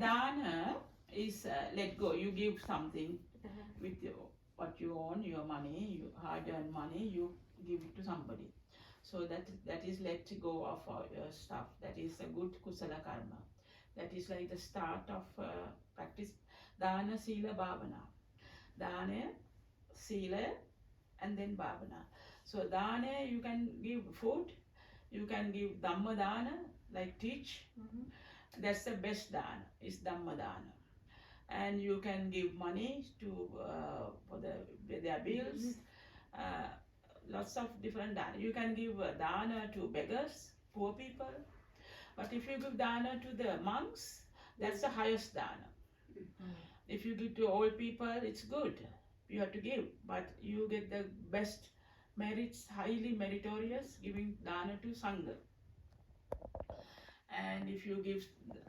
dana is let go. You give something with what you own, your money, you hard-earned money, you give it to somebody. So that is let go of your stuff. That is a good kusala karma. That is like the start of practice dana, sila, bhavana. Dana, sila, and then bhavana. So dana, you can give food, you can give dhamma dana, like teach. That's the best dana, is dhamma dana. And you can give money to for their bills. Lots of different dana. You can give dana to beggars, poor people. But if you give dana to the monks, that's the highest dana. If you give to old people, it's good. You have to give, but you get the best merits, highly meritorious, giving dana to sangha. And if you give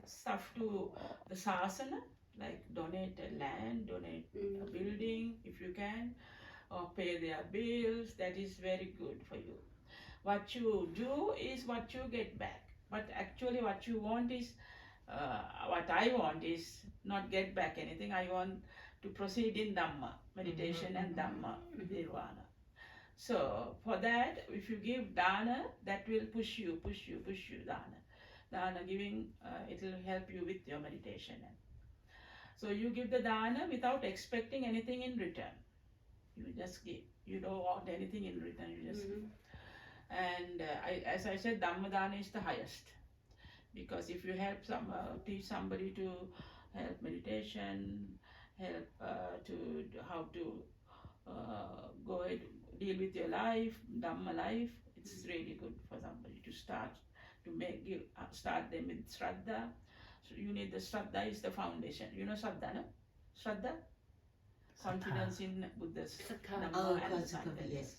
stuff to the sasana, like donate a land, donate a building, if you can, or pay their bills, that is very good for you. What you do is what you get back. But actually what you want is, what I want is not get back anything. I want to proceed in Dhamma, meditation and Dhamma, Nirvana. So for that, if you give dana, that will push you, dana. Dana giving, it will help you with your meditation. So you give the dana without expecting anything in return. You just give. You don't want anything in return. You just give. And as I said, Dhamma dana is the highest. Because if you help teach somebody to help meditation, help to how to go ahead, deal with your life, Dhamma life, it's really good for somebody to start them with Shraddha. So you need the Shraddha is the foundation. You know Shraddha, no? Shraddha? Confidence in Buddha's Dhamma and Sangha. Yes.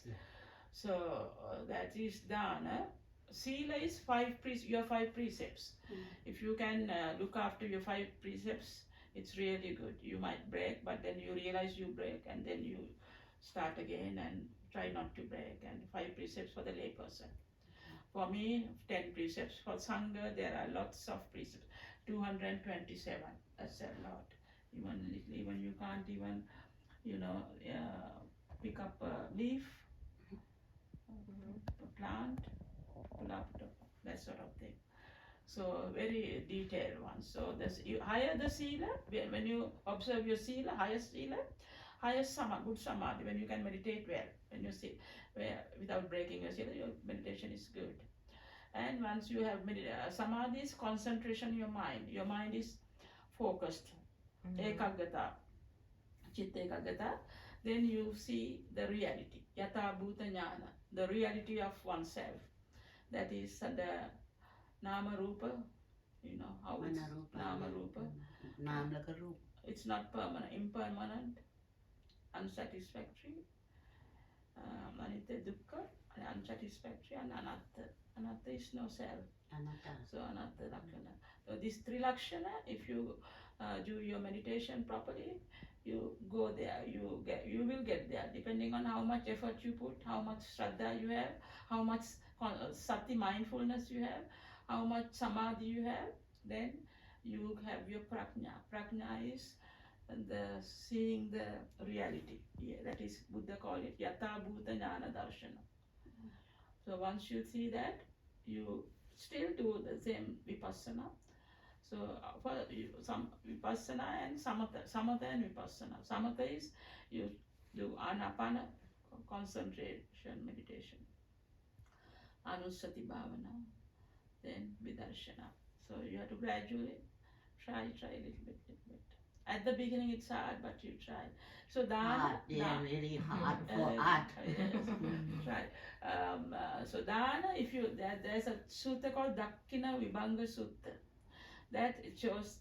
So that is dana. Sila is your 5 precepts. If you can look after your 5 precepts, it's really good. You might break, but then you realize you break, and then you start again and try not to break. And 5 precepts for the layperson. For me, 10 precepts. For Sangha, there are lots of precepts. 227. That's a lot. Even you can't even, pick up a leaf, a plant, pull up, that sort of thing. So very detailed one. So higher the sila, when you observe your sila, highest good samadhi, when you can meditate well, when you see without breaking your sila, your meditation is good. And once you have samadhi is concentration in your mind. Your mind is focused. Ekaggata, chitta ekaggata. Then you see the reality. Yata bhuta jnana, the reality of oneself. That is the nama rupa. You know how it's nama rupa. It's not permanent, impermanent, unsatisfactory. Anitya dukkha, unsatisfactory, and anatta. Anatta is no self. So anatta lakshana. So these 3 lakshana, if you do your meditation properly, you go there. You will get there, depending on how much effort you put, how much shraddha you have, how much sati mindfulness you have, how much samadhi you have. Then you have your prajna. Prajna is the seeing the reality. Yeah, that is Buddha call it yata bhuta jnana darshana. So once you see that, you still do the same vipassana. So for some vipassana and samatha and vipassana. Samatha is you do anapana, concentration meditation, anusati bhavana, then vidarshana. So you have to gradually try a little bit. At the beginning it's hard, but you try. So dana, really hard for art. Yes, try. So dana, if you there's a sutta called Dakkina Vibhanga Sutta that it shows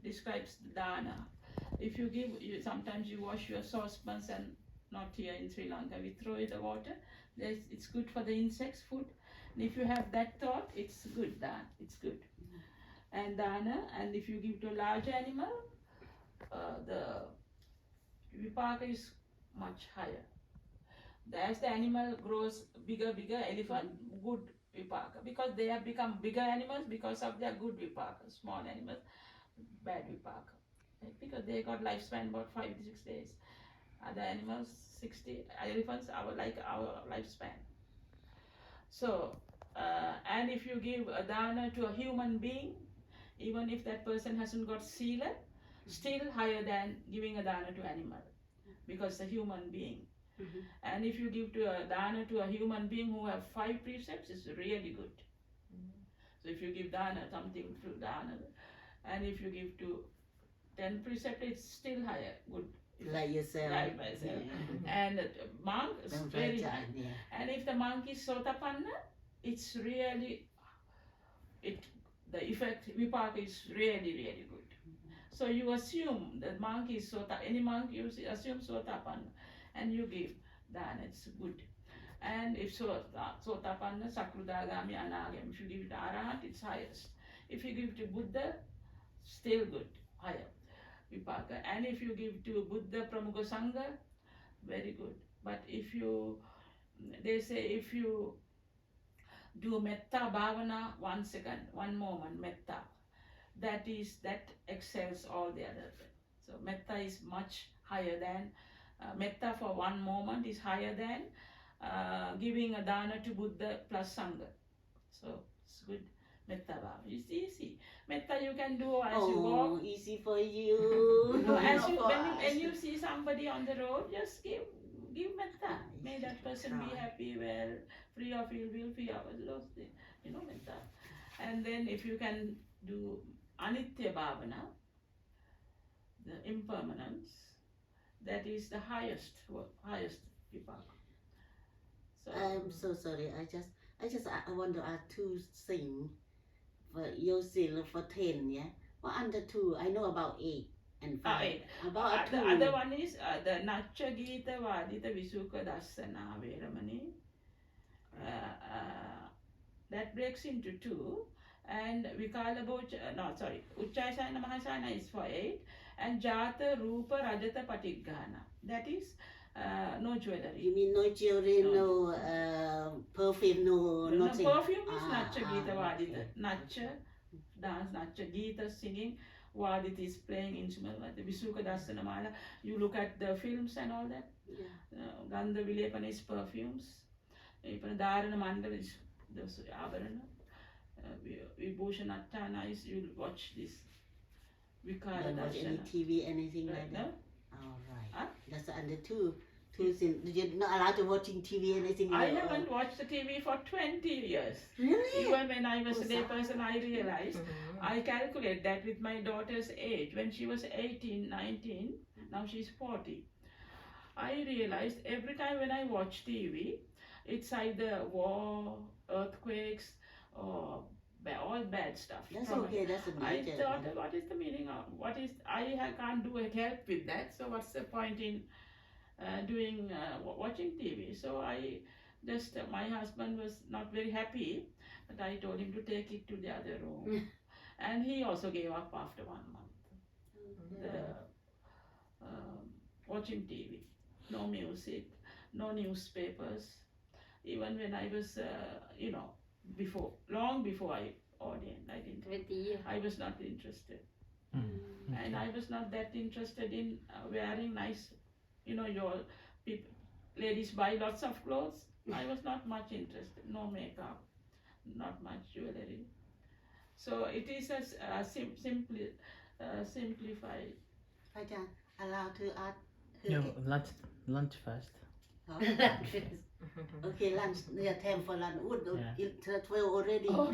describes dana. If you give, sometimes you wash your saucepans, and not here in Sri Lanka, we throw in the water. It's good for the insects' food. And if you have that thought, it's good. It's good. And dana, and if you give to a large animal, the vipaka is much higher. As the animal grows bigger, elephant, good vipaka, because they have become bigger animals because of their good vipaka. Small animals, bad vipaka, right? Because they got lifespan about 5 to 6 days. Other animals 60, elephants our like our lifespan. So and if you give a dana to a human being, even if that person hasn't got sila, still higher than giving a dana to animal, because it's a human being. And if you give to a dana to a human being who have 5 precepts, it's really good. So if you give dana, something to dana, and if you give to 10 precepts, it's still higher, good. Like yourself. Like myself. And monk is Don't very try high. to, yeah. And if the monk is sotapanna, it's really, the effect, vipaka is really, really good. So you assume that monk is any monk you assume sotapanna, and you give, then it's good. And if sotapanna, sakrudagami, anagami, if you give it to arahant, it's highest. If you give to Buddha, still good, higher vipaka. And if you give to Buddha, Pramukha Sangha, very good. But if you, they say if you do metta bhavana, 1 second, 1 moment, metta, that excels all the other. So metta is much higher than, metta for 1 moment is higher than giving a dana to Buddha plus Sangha. So it's good. Metta bhavana, it's easy. Metta you can do as you walk. Easy for you. No, as Not you, for when us. you see somebody on the road, just give metta. May that person be Try. happy, well, free of ill will, free of loss, metta. And then if you can do anitya bhavana, the impermanence, that is the highest vipaka. So I'm so sorry. I want to ask 2 things. For Yosil for 10, yeah. What under 2? I know about 8 and 5. 8. About 2. The other one is the Nacha Gita Vadita Visuka Dasana Veramani. That breaks into 2. And Vikala Uchchasana Mahasana is for 8. And Jata Rupa Rajata Patighana. That is no jewelry. You mean no jewelry, no perfume, no nothing? Perfume is Nacha Gita okay. Vadita. Nacha, dance, Nacha Gita, singing. Vadita is playing instrument. Visuka Dasana Mala. You look at the films and all that. Yeah. Gandha Vilepana is perfumes. Dharana Mandala is the Avarana. Vibhushan Attana is, you watch this. Vikara Don't watch any Darshana. TV, anything Right, like no? that? Alright. Huh? That's under 2. 2 things. You're not allowed to watching TV, anything I like that? haven't watched the TV for 20 years. Really? Even when I was a Oh, layperson, I realized, I calculate that with my daughter's age, when she was 18, 19, now she's 40. I realized every time when I watch TV, it's either war, earthquakes, or all bad stuff. That's from okay, it. that's a I major. thought, what is the meaning of, I can't do a help with that, so what's the point in watching TV? So I just, my husband was not very happy, but I told him to take it to the other room. And he also gave up after 1 month. Watching TV, no music, no newspapers. Even when I was, long before I ordained, I was not interested. And I was not that interested in wearing nice, your people, ladies buy lots of clothes. I was not much interested, no makeup, not much jewelry. So it is a simplified. Ajahn, allowed to ask? No, lunch first. Okay, lunch. Yeah, time for lunch. Wood, Yeah. it's 12 already. Oh.